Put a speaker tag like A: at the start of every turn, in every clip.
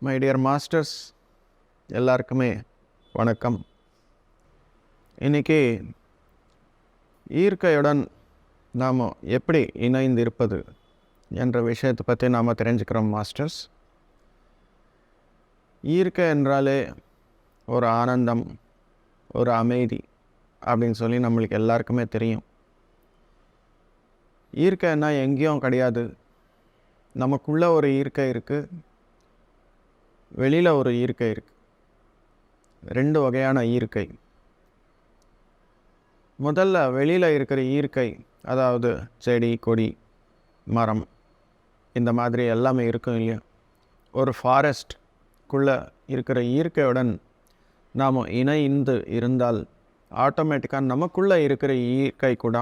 A: My dear masters எல்லாருக்குமே வணக்கம். இன்றைக்கி ஈர்க்கையுடன் நாம் எப்படி இணைந்து இருப்பது என்ற விஷயத்தை பற்றி நாம் தெரிஞ்சுக்கிறோம் மாஸ்டர்ஸ். ஈர்க்கை என்றாலே ஒரு ஆனந்தம், ஒரு அமைதி அப்படின்னு சொல்லி நம்மளுக்கு எல்லாருக்குமே தெரியும். ஈர்க்கைன்னா எங்கேயும் கிடையாது, நமக்குள்ளே ஒரு ஈர்க்கை இருக்குது, வெளியில் ஒரு ஈர்க்கை இருக்குது. ரெண்டு வகையான ஈர்க்கை. முதல்ல வெளியில் இருக்கிற ஈர்க்கை, அதாவது செடி கொடி மரம் இந்த மாதிரி எல்லாமே இருக்கும் இல்லையா. ஒரு ஃபாரஸ்ட்குள்ளே இருக்கிற ஈர்க்கையுடன் நாம் இணைந்து இருந்தால் ஆட்டோமேட்டிக்காக நமக்குள்ளே இருக்கிற ஈர்க்கை கூட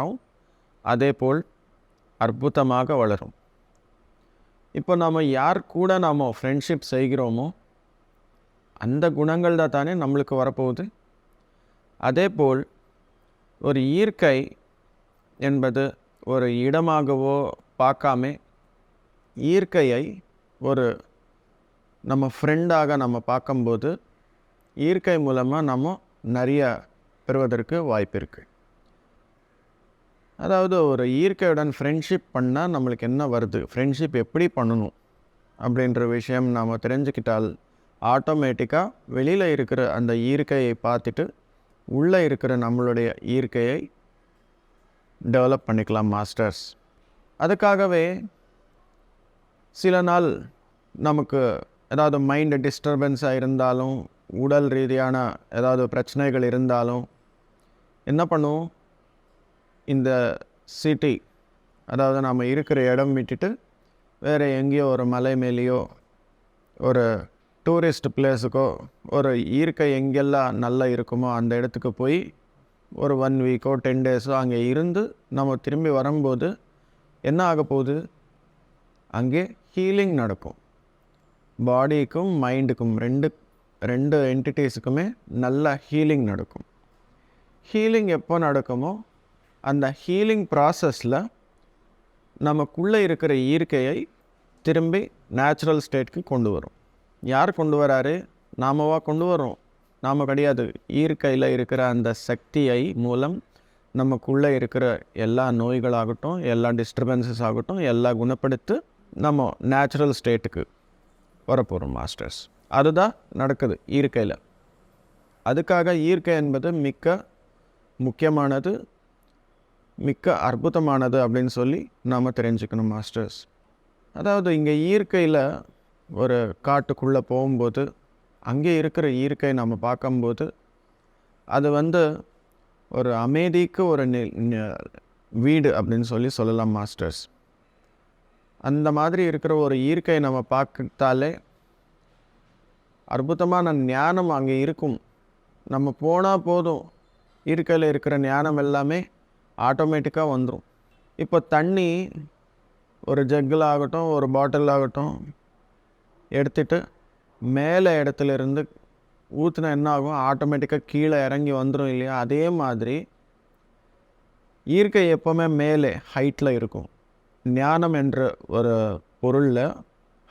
A: அதே போல் அற்புதமாக வளரும். இப்போ நாம் யார் கூட நாம் ஃப்ரெண்ட்ஷிப் செய்கிறோமோ அந்த குணங்கள் தான் தானே நம்மளுக்கு வரப்போகுது. அதே போல் ஒரு ஈர்க்கை என்பது ஒரு இடமாகவோ பார்க்காம ஈர்க்கையை ஒரு நம்ம ஃப்ரெண்டாக நம்ம பார்க்கும்போது ஈர்க்கை மூலமாக நம்ம நிறைய பெறுவதற்கு வாய்ப்பு இருக்குது. அதாவது ஒரு ஈர்க்கையுடன் ஃப்ரெண்ட்ஷிப் பண்ணால் நம்மளுக்கு என்ன வருது, ஃப்ரெண்ட்ஷிப் எப்படி பண்ணணும் அப்படின்ற விஷயம் நாம் தெரிஞ்சுக்கிட்டால் ஆட்டோமேட்டிக்காக வெளியில் இருக்கிற அந்த ஈர்க்கையை பார்த்துட்டு உள்ளே இருக்கிற நம்மளுடைய ஈர்க்கையை டெவலப் பண்ணிக்கலாம் மாஸ்டர்ஸ். அதுக்காகவே சில நாள் நமக்கு ஏதாவது மைண்டு டிஸ்டர்பன்ஸாக இருந்தாலும், உடல் ரீதியான ஏதாவது பிரச்சனைகள் இருந்தாலும் என்ன பண்ணுவோம், இந்த சிட்டி அதாவது நாம் இருக்கிற இடம் விட்டுட்டு வேறு எங்கேயோ ஒரு மலை மேலேயோ ஒரு டூரிஸ்ட் பிளேஸுக்கோ ஒரு ஈர்க்கை எங்கெல்லாம் நல்லா இருக்குமோ அந்த இடத்துக்கு போய் ஒரு 1 வீக்கோ 10 டேஸோ அங்கே இருந்து நம்ம திரும்பி வரும்போது என்ன ஆக போகுது, அங்கே ஹீலிங் நடக்கும். பாடிக்கும் மைண்டுக்கும் ரெண்டு என்டிட்டிஸுக்குமே நல்ல ஹீலிங் நடக்கும். ஹீலிங் எப்போ நடக்குமோ அந்த ஹீலிங் ப்ராசஸில் நமக்குள்ளே இருக்கிற ஈர்க்கையை திரும்பி நேச்சுரல் ஸ்டேட்க்கு கொண்டு வரும். யார் கொண்டு வராரு, நாமவா கொண்டு வரோம்? நாம் கிடையாது. ஈர்க்கையில் இருக்கிற அந்த சக்தியை மூலம் நமக்குள்ளே இருக்கிற எல்லா நோய்களாகட்டும், எல்லா டிஸ்டர்பன்சஸ் ஆகட்டும் எல்லாம் குணப்படுத்தி நம்ம நேச்சுரல் ஸ்டேட்டுக்கு வரப்போகிறோம் மாஸ்டர்ஸ். அதுதான் நடக்குது ஈர்க்கையில். அதுக்காக ஈர்க்கை என்பது மிக்க முக்கியமானது, மிக்க அற்புதமானது அப்படின்னு சொல்லி நாம் தெரிஞ்சுக்கணும் மாஸ்டர்ஸ். அதாவது இங்கே ஈர்க்கையில் ஒரு காட்டுக்குள்ளே போகும்போது அங்கே இருக்கிற ஈர்க்கை நம்ம பார்க்கும்போது அது ஒரு அமைதிக்கு ஒரு வீடு அப்படின்னு சொல்லலாம் மாஸ்டர்ஸ். அந்த மாதிரி இருக்கிற ஒரு ஈர்க்கை நம்ம பார்த்தாலே அற்புதமான ஞானம் அங்கே இருக்கும். நம்ம போனால் போதும், ஈர்க்கையில் இருக்கிற ஞானம் எல்லாமே ஆட்டோமேட்டிக்காக வந்துடும். இப்போ தண்ணி ஒரு ஜக்கில் ஆகட்டும், ஒரு பாட்டில் ஆகட்டும் எடுத்துகிட்டு மேலே இடத்துலேருந்து ஊற்றினா என்ன ஆகும், ஆட்டோமேட்டிக்காக கீழே இறங்கி வந்துடும் இல்லையா. அதே மாதிரி ஈர்க்கை எப்போவுமே மேலே ஹைட்டில் இருக்கும். ஞானம் என்ற ஒரு பொருளில்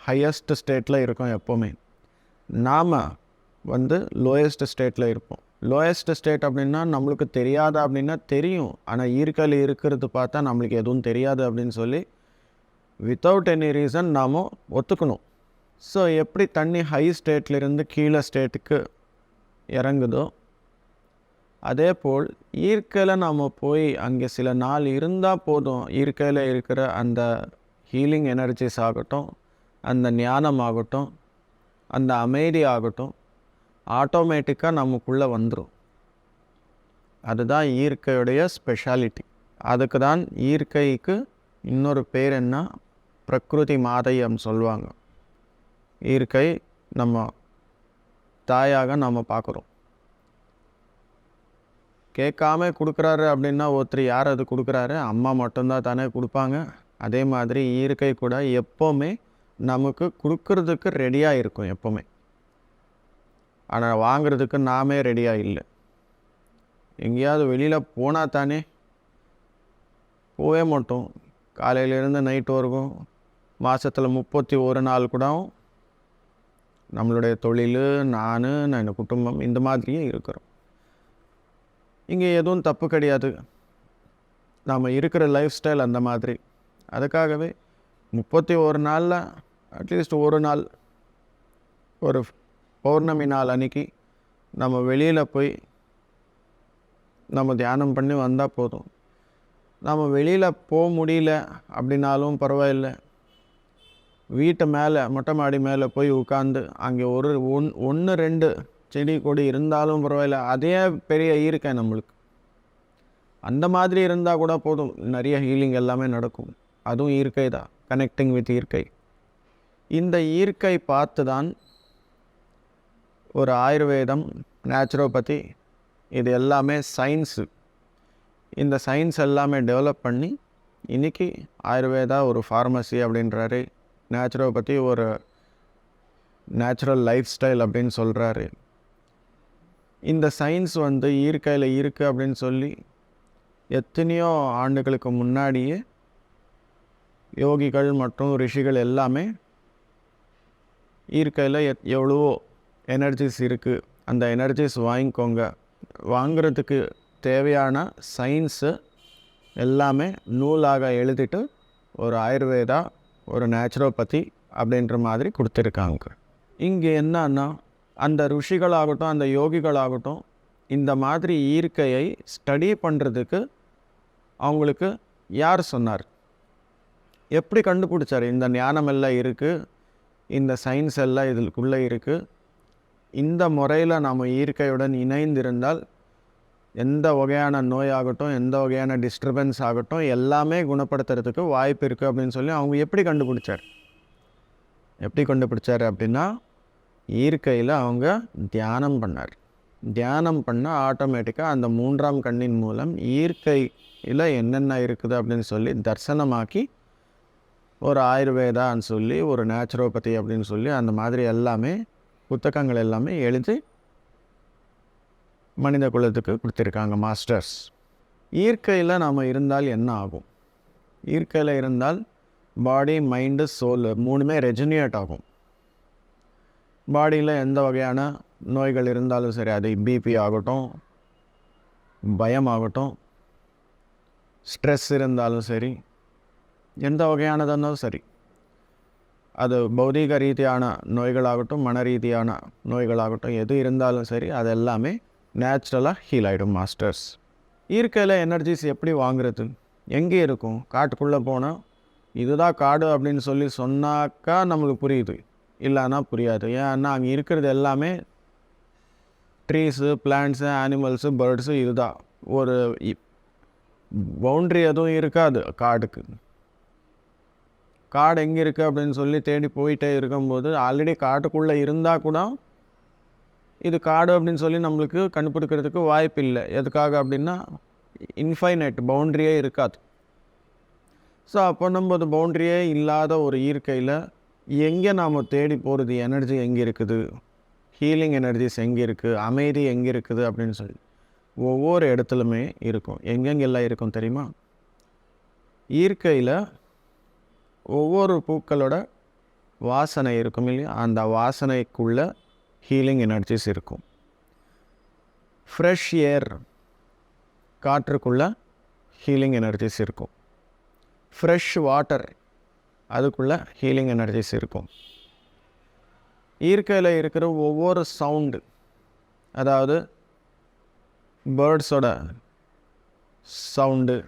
A: ஹையஸ்ட் ஸ்டேட்டில் இருக்கும் எப்போவுமே. நாம் லோயஸ்ட் ஸ்டேட்டில் இருப்போம். லோயஸ்ட் ஸ்டேட் அப்படின்னா நம்மளுக்கு தெரியாதா அப்படின்னா தெரியும், ஆனால் ஈர்க்கையில் இருக்கிறது பார்த்தா நம்மளுக்கு எதுவும் தெரியாது அப்படின்னு சொல்லி வித்தவுட் எனி ரீசன் நாம் ஒத்துக்கணும். ஸோ எப்படி தண்ணி ஹை ஸ்டேட்லேருந்து கீழே ஸ்டேட்டுக்கு இறங்குதோ அதே போல் ஈர்க்கையில் நாம் போய் அங்கே சில நாள் இருந்தால் போதும், ஈர்க்கையில் இருக்கிற அந்த ஹீலிங் எனர்ஜிஸ் ஆகட்டும், அந்த ஞானம் ஆகட்டும், அந்த அமைதி ஆகட்டும் ஆட்டோமேட்டிக்காக நமக்குள்ளே வந்துடும். அதுதான் ஈர்க்கையுடைய ஸ்பெஷாலிட்டி. அதுக்கு தான் ஈர்க்கைக்கு இன்னொரு பேர் என்ன, பிரகிருதி மாதையம் சொல்லுவாங்க. ஈர்க்கை நம்ம தாயாக நம்ம பார்க்குறோம். கேட்காம கொடுக்குறாரு அப்படின்னா ஒருத்தர் யார் அது கொடுக்குறாரு, அம்மா மட்டும்தான் தானே கொடுப்பாங்க. அதே மாதிரி ஈர்க்கை கூட எப்போவுமே நமக்கு கொடுக்கறதுக்கு ரெடியாக இருக்கும் எப்போவுமே. ஆனால் வாங்கிறதுக்கு நாமே ரெடியாக இல்லை. எங்கேயாவது வெளியில் போனால் தானே, போவே மாட்டோம். காலையிலேருந்து நைட்டு வரைக்கும் மாதத்தில் 31 நாள் கூட நம்மளுடைய தொழில், நான் என் குடும்பம் இந்த மாதிரியே இருக்கிறோம். இங்கே எதுவும் தப்பு கிடையாது. நாம் இருக்கிற லைஃப் ஸ்டைல் அந்த மாதிரி. அதுக்காகவே 31 நாளில் அட்லீஸ்ட் ஒரு நாள், ஒரு பௌர்ணமி நாள் அன்றைக்கி நம்ம வெளியில் போய் நம்ம தியானம் பண்ணி வந்தால் போதும். நம்ம வெளியில் போக முடியல அப்படின்னாலும் பரவாயில்லை, வீட்டு மேலே மொட்டை மாடி மேலே போய் உட்காந்து அங்கே ஒரு 1-2 செடி கொடி இருந்தாலும் பரவாயில்ல, அதே பெரிய ஈர்க்கை நம்மளுக்கு. அந்த மாதிரி இருந்தால் கூட போதும், நிறைய ஹீலிங் எல்லாமே நடக்கும். அதுவும் ஈர்க்கை தான், கனெக்டிங் வித் ஈர்க்கை. இந்த ஈர்க்கை பார்த்து தான் ஒரு ஆயுர்வேதம், நேச்சுரோபதி, இது எல்லாமே சயின்ஸு. இந்த சயின்ஸ் எல்லாமே டெவலப் பண்ணி இன்றைக்கி ஆயுர்வேதா ஒரு ஃபார்மசி அப்படின்றாரு, நேச்சுரோபதி ஒரு நேச்சுரல் லைஃப் ஸ்டைல் அப்படின்னு சொல்கிறாரு. இந்த சயின்ஸ் ஈர்க்கையில் இருக்குது அப்படின்னு சொல்லி எத்தனையோ ஆண்டுகளுக்கு முன்னாடியே யோகிகள் மற்றும் ரிஷிகள் எல்லாமே ஈர்க்கையில் எவ்வளவோ எனர்ஜிஸ் இருக்குது, அந்த எனர்ஜிஸ் வாங்கிக்கோங்க, வாங்கிறதுக்கு தேவையான சயின்ஸு எல்லாமே நூலாக எழுதிட்டு ஒரு ஆயுர்வேதா, ஒரு நேச்சுரோபதி அப்படின்ற மாதிரி கொடுத்துருக்காங்க. இங்கே என்னன்னா, அந்த ருஷிகளாகட்டும் அந்த யோகிகளாகட்டும் இந்த மாதிரி ஈர்க்கையை ஸ்டடி பண்ணுறதுக்கு அவங்களுக்கு யார் சொன்னார், எப்படி கண்டுபிடிச்சார்? இந்த ஞானம் எல்லாம் இருக்குது, இந்த சயின்ஸ் எல்லாம் இதுக்குள்ளே இருக்குது. இந்த முறையில் நாம் ஈர்க்கையுடன் இணைந்திருந்தால் எந்த வகையான நோயாகட்டும், எந்த வகையான டிஸ்டர்பன்ஸ் ஆகட்டும், எல்லாமே குணப்படுத்துறதுக்கு வாய்ப்பு இருக்குது அப்படின்னு சொல்லி அவங்க எப்படி கண்டுபிடிச்சார் அப்படின்னா, ஈர்க்கையில் அவங்க தியானம் பண்ணார். தியானம் பண்ணால் ஆட்டோமேட்டிக்காக அந்த 3ஆம் கண்ணின் மூலம் ஈர்க்கையில் என்னென்ன இருக்குது அப்படின்னு சொல்லி தரிசனமாக்கி ஒரு ஆயுர்வேதான்னு சொல்லி, ஒரு நேச்சுரோபதி அப்படின்னு சொல்லி, அந்த மாதிரி எல்லாமே புத்தகங்கள் எல்லாமே எழுதி மனித குலத்துக்கு கொடுத்துருக்காங்க மாஸ்டர்ஸ். ஈர்க்கையில் நாம் இருந்தால் என்ன ஆகும்? ஈர்க்கையில் இருந்தால் பாடி, மைண்டு, சோல் 3மே ரெஜினியேட் ஆகும். பாடியில் எந்த வகையான நோய்கள் இருந்தாலும் சரி, அது பிபி ஆகட்டும், பயம் ஆகட்டும், ஸ்ட்ரெஸ் இருந்தாலும் சரி, எந்த வகையானதுன்னாலும் சரி, அது பௌதீக ரீதியான நோய்களாகட்டும், மன ரீதியான நோய்களாகட்டும், எது இருந்தாலும் சரி, அது எல்லாமே நேச்சுரலாக ஹீல் ஆகிடும் மாஸ்டர்ஸ். ஈர்க்கையில் எனர்ஜிஸ் எப்படி வாங்குறது? எங்கே இருக்கும்? காட்டுக்குள்ளே போனால் இதுதான் காடு அப்படின்னு சொல்லி சொன்னாக்கா நம்மளுக்கு புரியுது, இல்லைன்னா புரியாது. ஏன்னா அங்கே இருக்கிறது எல்லாமே ட்ரீஸு, பிளான்ட்ஸு, ஆனிமல்ஸு, பேர்ட்ஸு, இதுதான். ஒரு பவுண்ட்ரி எதுவும் இருக்காது காடுக்கு. காடு எங்கே இருக்குது அப்படின்னு சொல்லி தேடி போயிட்டே இருக்கும்போது ஆல்ரெடி காட்டுக்குள்ளே இருந்தால் கூட இது காடு அப்படின்னு சொல்லி நம்மளுக்கு கண்டுபிடிக்கிறதுக்கு வாய்ப்பு இல்லை. எதுக்காக அப்படின்னா இன்ஃபைனைட், பவுண்ட்ரியே இருக்காது. ஸோ அப்போ நம்ம அது பவுண்ட்ரியே இல்லாத ஒரு ஈர்க்கையில் எங்கே நாம் தேடி போகிறது, எனர்ஜி எங்கே இருக்குது, ஹீலிங் எனர்ஜிஸ் எங்கே இருக்குது, அமைதி எங்கே இருக்குது அப்படின்னு சொல்லி ஒவ்வொரு இடத்துலையுமே இருக்கும். எங்கெங்கெல்லாம் இருக்கும் தெரியுமா? ஈர்க்கையில் ஒவ்வொரு பூக்களோட வாசனை இருக்கும் இல்லையா, அந்த வாசனைக்குள்ளே ஹீலிங் எனர்ஜிஸ் இருக்கும். ஃப்ரெஷ் ஏர், காற்றுக்குள்ளே ஹீலிங் எனர்ஜிஸ் இருக்கும். ஃப்ரெஷ் வாட்டர், அதுக்குள்ளே ஹீலிங் எனர்ஜிஸ் இருக்கும். ஈர்க்கையில் இருக்கிற ஒவ்வொரு சவுண்டு, அதாவது பேர்ட்ஸோட சவுண்டு,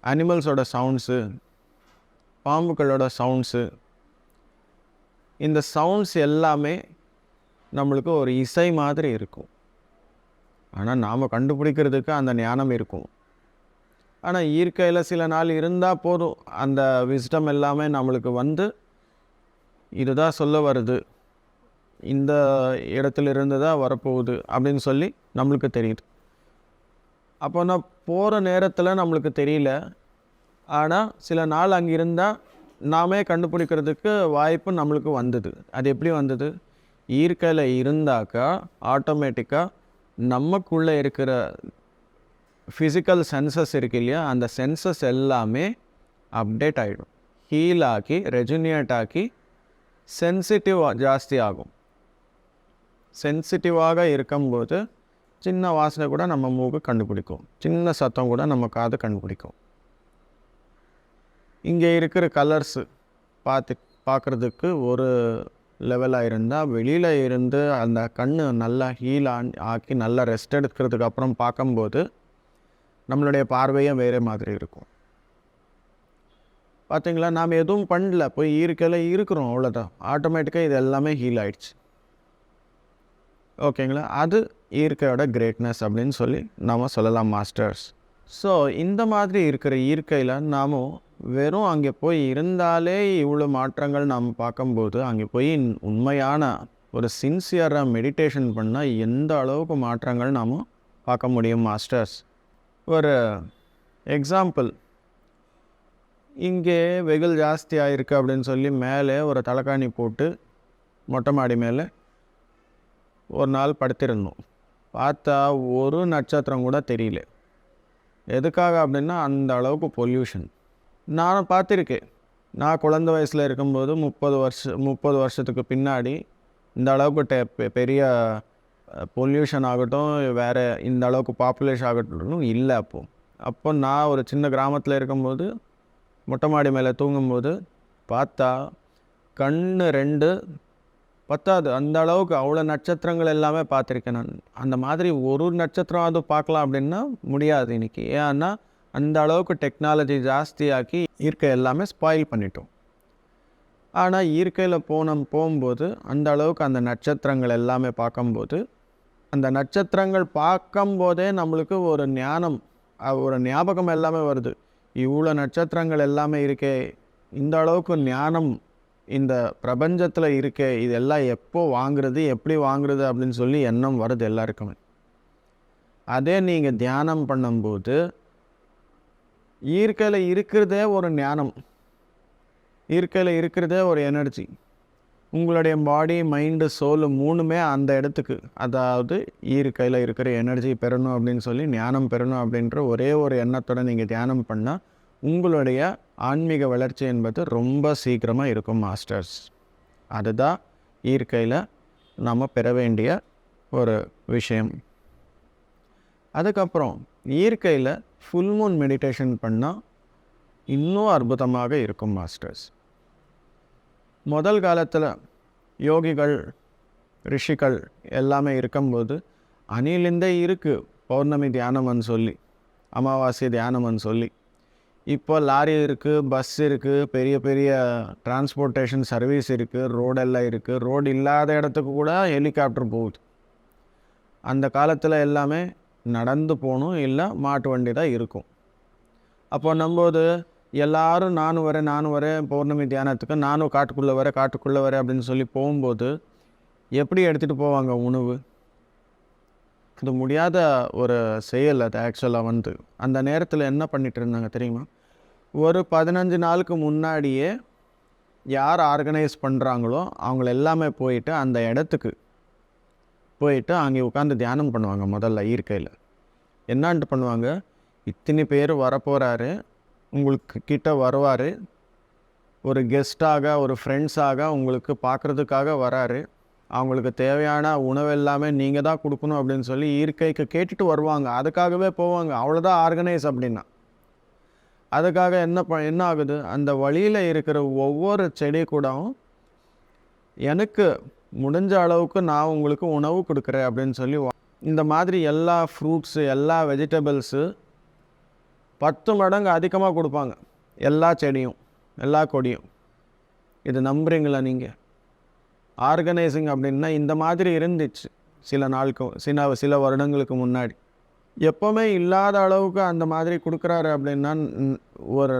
A: அனிமல்ஸோட சவுண்ட்ஸு, பாம்புகளோட சவுண்ட்ஸு, இந்த சவுண்ட்ஸ் எல்லாமே நம்மளுக்கு ஒரு இசை மாதிரி இருக்கும். ஆனால் நாம் கண்டுபிடிக்கிறதுக்கு அந்த ஞானம் இருக்கும். ஆனால் ஈர்க்கையில் சில நாள் இருந்தால் போதும், அந்த விஸ்டம் எல்லாமே நம்மளுக்கு இதுதான் சொல்ல வருது, இந்த இடத்துலேருந்து தான் வரப்போகுது அப்படின்னு சொல்லி நம்மளுக்கு தெரியுது. அப்போ நான் போகிற நேரத்தில் நம்மளுக்கு தெரியல, ஆனால் சில நாள் அங்கே இருந்தால் நாமே கண்டுபிடிக்கிறதுக்கு வாய்ப்பு நம்மளுக்கு வந்தது. அது எப்படி வந்தது? ஈர்க்கையில் இருந்தாக்கா ஆட்டோமேட்டிக்காக நமக்குள்ளே இருக்கிற ஃபிசிக்கல் சென்சஸ் இருக்கு இல்லையா, அந்த சென்சஸ் எல்லாமே அப்டேட் ஆகிடும், ஹீல் ஆக்கி, ரெஜுனியேட் ஆக்கி, சென்சிட்டிவ் ஜாஸ்தி ஆகும். சென்சிட்டிவாக இருக்கும்போது சின்ன வாசனை கூட நம்ம மூக்கு கண்டுபிடிக்கும், சின்ன சத்தம் கூட நம்ம காது கண்டுபிடிக்கும். இங்கே இருக்கிற கலர்ஸு பார்க்குறதுக்கு ஒரு லெவலாக இருந்தால், வெளியில் இருந்து அந்த கண் நல்லா ஹீல் ஆக்கி நல்லா ரெஸ்ட் எடுக்கிறதுக்கு அப்புறம் பார்க்கும்போது நம்மளுடைய பார்வையும் வேறு மாதிரி இருக்கும். பார்த்தீங்களா, நாம் எதுவும் பண்ணல, போய் இயற்கையில் இருக்கிறோம், அவ்வளோதான். ஆட்டோமேட்டிக்காக இது எல்லாமே ஹீல் ஆயிடுச்சு. ஓகேங்களா, அது இயற்கையோட கிரேட்னஸ் அப்படின்னு சொல்லி நாம் சொல்லலாம் மாஸ்டர்ஸ். ஸோ இந்த மாதிரி இருக்கிற இயற்கையில் நாம் வெறும் அங்கே போய் இருந்தாலே இவ்வளோ மாற்றங்கள் நாம் பார்க்கும்போது, அங்கே போய் உண்மையான ஒரு சின்சியராக மெடிடேஷன் பண்ணால் எந்த அளவுக்கு மாற்றங்கள் நாம் பார்க்க முடியும் மாஸ்டர்ஸ். ஒரு எக்ஸாம்பிள், இங்கே வெயில் ஜாஸ்தியாக இருக்குது அப்படின்னு சொல்லி மேலே ஒரு தலைக்காணி போட்டு மொட்டை மாடி மேலே ஒரு நாள் படுத்திருந்தோம். பார்த்தா ஒரு நட்சத்திரம் கூட தெரியல. எதுக்காக அப்படின்னா அந்த அளவுக்கு பொல்யூஷன். நானும் பார்த்துருக்கேன். நான் குழந்தை வயசில் இருக்கும்போது 30 வருஷத்துக்கு பின்னாடி இந்த அளவுக்கு பெரிய பொல்யூஷன் ஆகட்டும், வேறு இந்த அளவுக்கு பாப்புலேஷன் ஆகட்டும் இல்லை. அப்போ நான் ஒரு சின்ன கிராமத்தில் இருக்கும்போது மொட்டை மாடி மேலே தூங்கும்போது பார்த்தா கண்ணு 2 பத்தாது, அந்த அளவுக்கு அவ்வளோ நட்சத்திரங்கள் எல்லாமே பார்த்துருக்கேன் நான். அந்த மாதிரி ஒரு நட்சத்திரம் அது பார்க்கலாம் அப்படின்னா முடியாது இன்றைக்கி. ஏன்னா அந்த அளவுக்கு டெக்னாலஜி ஜாஸ்தியாக்கி இயற்கை எல்லாமே ஸ்பாயில் பண்ணிட்டோம். ஆனால் இயற்கையில் போகும்போது அந்த அளவுக்கு அந்த நட்சத்திரங்கள் எல்லாமே பார்க்கும்போது, அந்த நட்சத்திரங்கள் பார்க்கும்போதே நம்மளுக்கு ஒரு ஞானம், ஒரு ஞாபகம் எல்லாமே வருது. இவ்வளோ நட்சத்திரங்கள் எல்லாமே இருக்கே, இந்த அளவுக்கு ஞானம் இந்த பிரபஞ்சத்தில் இருக்கே, இதெல்லாம் எப்போ வாங்குறது, எப்படி வாங்குறது அப்படின்னு சொல்லி எண்ணம் வருது எல்லாருக்குமே. அதே நீங்கள் தியானம் பண்ணும்போது இயற்கையில் இருக்கிறதே ஒரு ஞானம், இயற்கையில் இருக்கிறதே ஒரு எனர்ஜி. உங்களுடைய பாடி, மைண்டு, சோல் மூணுமே அந்த இடத்துக்கு, அதாவது இயற்கையில் இருக்கிற எனர்ஜி பெறணும் அப்படின்னு சொல்லி ஞானம் பெறணும் அப்படின்ற ஒரே ஒரு எண்ணத்தோடு நீங்கள் தியானம் பண்ணால் உங்களுடைய ஆன்மீக வளர்ச்சி என்பது ரொம்ப சீக்கிரமாக இருக்கும் மாஸ்டர்ஸ். அதுதான் இயற்கையில் நம்ம பெற வேண்டிய ஒரு விஷயம். அதுக்கப்புறம் இயற்கையில் ஃபுல் மூன் மெடிடேஷன் பண்ணால் இன்னும் அற்புதமாக இருக்கும் மாஸ்டர்ஸ். முதல் காலத்தில் யோகிகள், ரிஷிகள் எல்லாமே இருக்கும்போது அணிலிருந்தே இருக்குது பௌர்ணமி தியானம்னு சொல்லி, அமாவாசை தியானம்னு சொல்லி. இப்போ லாரி இருக்குது, பஸ் இருக்குது, பெரிய பெரிய டிரான்ஸ்போர்ட்டேஷன் சர்வீஸ் இருக்குது, ரோடெல்லாம் இருக்குது. ரோடு இல்லாத இடத்துக்கு கூட ஹெலிகாப்டர் போகுது. அந்த காலத்தில் எல்லாமே நடந்து போகணும், இல்லை மாட்டு வண்டி தான் இருக்கும். அப்போ நம்போது எல்லோரும் நானும் வரேன் பௌர்ணமி தியானத்துக்கு, நானும் காட்டுக்குள்ளே வரேன் அப்படின்னு சொல்லி போகும்போது எப்படி எடுத்துகிட்டு போவாங்க உணவு? அது முடியாத ஒரு செயல். அது ஆக்சுவலாக அந்த நேரத்தில் என்ன பண்ணிகிட்டு இருந்தாங்க தெரியுமா? ஒரு 15 நாளுக்கு முன்னாடியே யார் ஆர்கனைஸ் பண்ணுறாங்களோ அவங்கள எல்லாமே போயிட்டு அந்த இடத்துக்கு போயிட்டு அங்கே உட்காந்து தியானம் பண்ணுவாங்க. முதல்ல இயற்கையில் என்னான்ட்டு பண்ணுவாங்க, இத்தனை பேர் வரப்போகிறாரு, உங்களுக்கு கிட்ட வருவார், ஒரு கெஸ்ட்டாக, ஒரு ஃப்ரெண்ட்ஸாக உங்களுக்கு பார்க்குறதுக்காக வராரு, அவங்களுக்கு தேவையான உணவு எல்லாமே நீங்கள் தான் கொடுக்கணும் அப்படின்னு சொல்லி இயற்கைக்கு கேட்டுட்டு வருவாங்க. அதுக்காகவே போவாங்க. அவ்வளோதான் ஆர்கனைஸ் அப்படின்னா. அதுக்காக என்ன ஆகுது, அந்த வழியில் இருக்கிற ஒவ்வொரு செடி கூடவும் எனக்கு முடிஞ்ச அளவுக்கு நான் உங்களுக்கு உணவு கொடுக்குறேன் அப்படின்னு சொல்லி இந்த மாதிரி எல்லா ஃப்ரூட்ஸு, எல்லா வெஜிடபிள்ஸு 10 மடங்கு அதிகமாக கொடுப்பாங்க. எல்லா செடியும், எல்லா கொடியும். இது நம்புறீங்களா நீங்கள்? ஆர்கனைசிங் அப்படின்னா இந்த மாதிரி இருந்துச்சு சில வருடங்களுக்கு முன்னாடி. எப்போவுமே இல்லாத அளவுக்கு அந்த மாதிரி கொடுக்குறாரு அப்படின்னா, ஒரு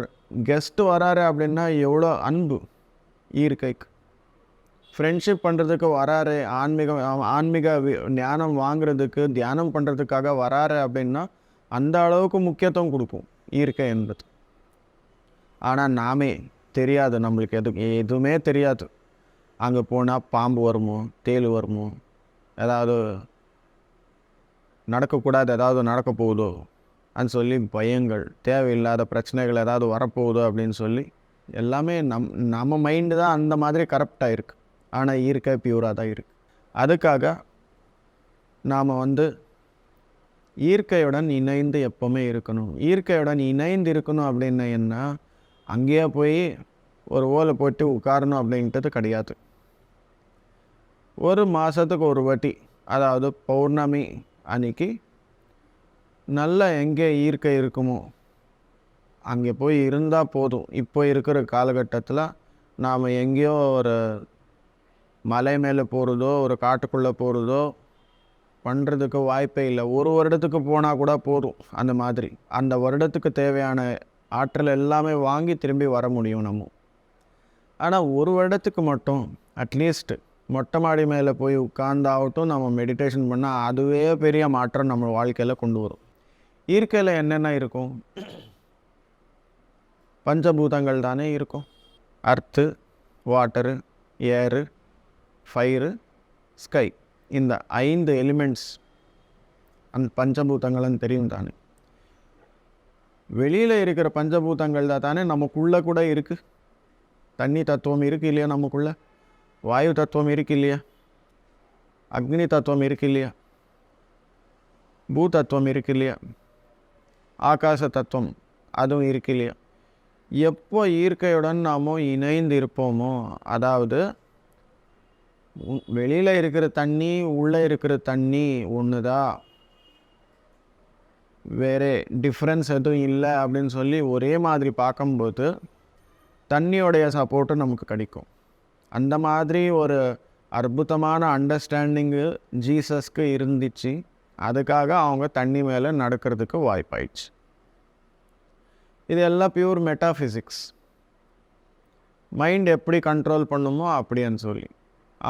A: கெஸ்ட்டு வராரு அப்படின்னா எவ்வளோ அன்பு இயற்கைக்கு. ஃப்ரெண்ட்ஷிப் பண்ணுறதுக்கு வராரு, ஆன்மீக ஞானம் வாங்குறதுக்கு, தியானம் பண்ணுறதுக்காக வராரு அப்படின்னா அந்த அளவுக்கு முக்கியத்துவம் கொடுக்கும் இயற்கை என்பது. ஆனால் நாமே தெரியாது, நம்மளுக்கு எதுவுமே தெரியாது. அங்கே போனால் பாம்பு வருமோ, தேள் வருமோ, ஏதாவது நடக்கக்கூடாது, ஏதாவது நடக்க போகுதோ அப்படின்னு சொல்லி பயங்கள், தேவையில்லாத பிரச்சனைகள் ஏதாவது வரப்போகுதோ அப்படின்னு சொல்லி எல்லாமே நம்ம மைண்டு தான் அந்த மாதிரி கரப்டாக இருக்குது. ஆனால் இயற்கை பியூராக தான் இருக்குது. அதுக்காக நாம் இயற்கையுடன் இணைந்து எப்போவுமே இருக்கணும். இயற்கையுடன் இணைந்து இருக்கணும் அப்படின்னா என்ன, அங்கேயே போய் ஒரு ஓலை போட்டு உட்காரணும் அப்படின்றது கிடையாது. ஒரு மாதத்துக்கு ஒரு வாட்டி, அதாவது பௌர்ணமி அன்னைக்கு நல்லா எங்கே இயற்கை இருக்குமோ அங்கே போய் இருந்தால் போதும். இப்போ இருக்கிற காலகட்டத்தில் நாம் எங்கேயோ ஒரு மலை மேலே போகிறதோ ஒரு காட்டுக்குள்ளே போகிறதோ பண்ணுறதுக்கு வாய்ப்பே இல்லை. ஒரு வருடத்துக்கு போனால் கூட போதும். அந்த மாதிரி அந்த வருடத்துக்கு தேவையான ஆற்றல் எல்லாமே வாங்கி திரும்பி வர முடியும் நம்ம. ஆனால் ஒரு வருடத்துக்கு மட்டும் அட்லீஸ்ட் மொட்டை மாடி மேலே போய் உட்கார்ந்தாகட்டும் நம்ம மெடிடேஷன் பண்ணால் அதுவே பெரிய மாற்றம் நம்ம வாழ்க்கையில் கொண்டு வரும். இயற்கையில் என்னென்ன இருக்கும்? பஞ்சபூதங்கள் தானே இருக்கும். அர்த்து, வாட்டரு, ஏரு, ஃபயரு, ஸ்கை. இந்த 5 எலிமெண்ட்ஸ் அந்த பஞ்சபூதங்கள்னு தெரியும் தானே. வெளியில் இருக்கிற பஞ்சபூதங்கள் தானே நமக்குள்ளே கூட இருக்குது. தண்ணி தத்துவம் இருக்குது இல்லையா நமக்குள்ளே? வாயு தத்துவம் இருக்குது இல்லையா? அக்னி தத்துவம் இருக்குது இல்லையா? பூ தத்துவம் இருக்குது இல்லையா? ஆகாச தத்துவம் அதுவும் இருக்கு இல்லையா? எப்போ இயற்கையுடன் நாம் இணைந்து இருப்போமோ, அதாவது வெளியில் இருக்கிற தண்ணி உள்ளே இருக்கிற தண்ணி ஒன்று தான், வேறு டிஃப்ரென்ஸ் எதுவும் இல்லை அப்படின்னு சொல்லி ஒரே மாதிரி பார்க்கும்போது தண்ணியோடைய சப்போர்ட்டு நமக்கு கிடைக்கும். அந்த மாதிரி ஒரு அற்புதமான அண்டர்ஸ்டாண்டிங்கு ஜீசஸ்க்கு இருந்துச்சு. அதுக்காக அவங்க தண்ணி மேலே நடக்கிறதுக்கு வாய்ப்பாயிடுச்சு. இது எல்லாம் பியூர் மெட்டாஃபிசிக்ஸ். மைண்ட் எப்படி கண்ட்ரோல் பண்ணுமோ அப்படின்னு சொல்லி.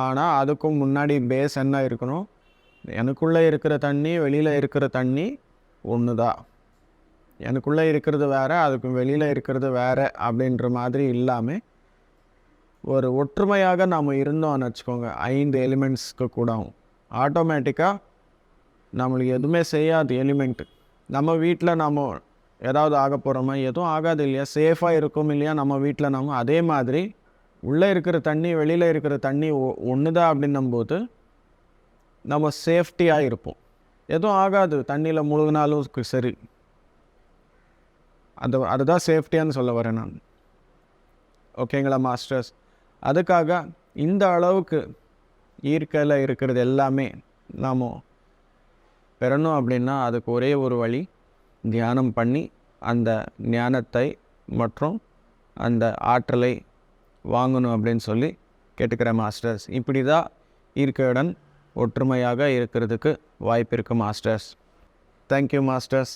A: ஆனால் அதுக்கும் முன்னாடி பேஸ் என்ன இருக்கணும்? எனக்குள்ளே இருக்கிற தண்ணி வெளியில் இருக்கிற தண்ணி ஒன்று தான். எனக்குள்ளே இருக்கிறது வேறு, அதுக்கு வெளியில் இருக்கிறது வேறு அப்படின்ற மாதிரி இல்லாமல் ஒரு ஒற்றுமையாக நாம் இருந்தோம்னு வச்சுக்கோங்க. 5 எலிமெண்ட்ஸ்க்கு கூட ஆட்டோமேட்டிக்காக நம்மளுக்கு எதுவுமே செய்யாது எலிமெண்ட்டு. நம்ம வீட்டில் நம்ம ஏதாவது ஆக போகிறோமா? எதுவும் ஆகாது இல்லையா? சேஃபாக இருக்கும் இல்லையா நம்ம வீட்டில்? நம்ம அதே மாதிரி உள்ளே இருக்கிற தண்ணி வெளியில் இருக்கிற தண்ணி ஒன்று தான் அப்படின்னும்போது நம்ம சேஃப்டியாக இருப்போம். எதுவும் ஆகாது, தண்ணியில் முழுகினாலும் சரி. அதுதான் சேஃப்டியான்னு சொல்ல வரேன் நான். ஓகேங்களா மாஸ்டர்ஸ்? அதுக்காக இந்த அளவுக்கு இயற்கையில் இருக்கிறது எல்லாமே நாம் பெறணும் அப்படின்னா அதுக்கு ஒரே ஒரு வழி, தியானம் பண்ணி அந்த ஞானத்தை மற்றும் அந்த ஆற்றலை வாங்கணும் அப்படின்னு சொல்லி கேட்டுக்கிறேன் மாஸ்டர்ஸ். இப்படி தான் இயற்கையுடன் ஒற்றுமையாக இருக்கிறதுக்கு வாய்ப்பு இருக்குது மாஸ்டர்ஸ். Thank you masters.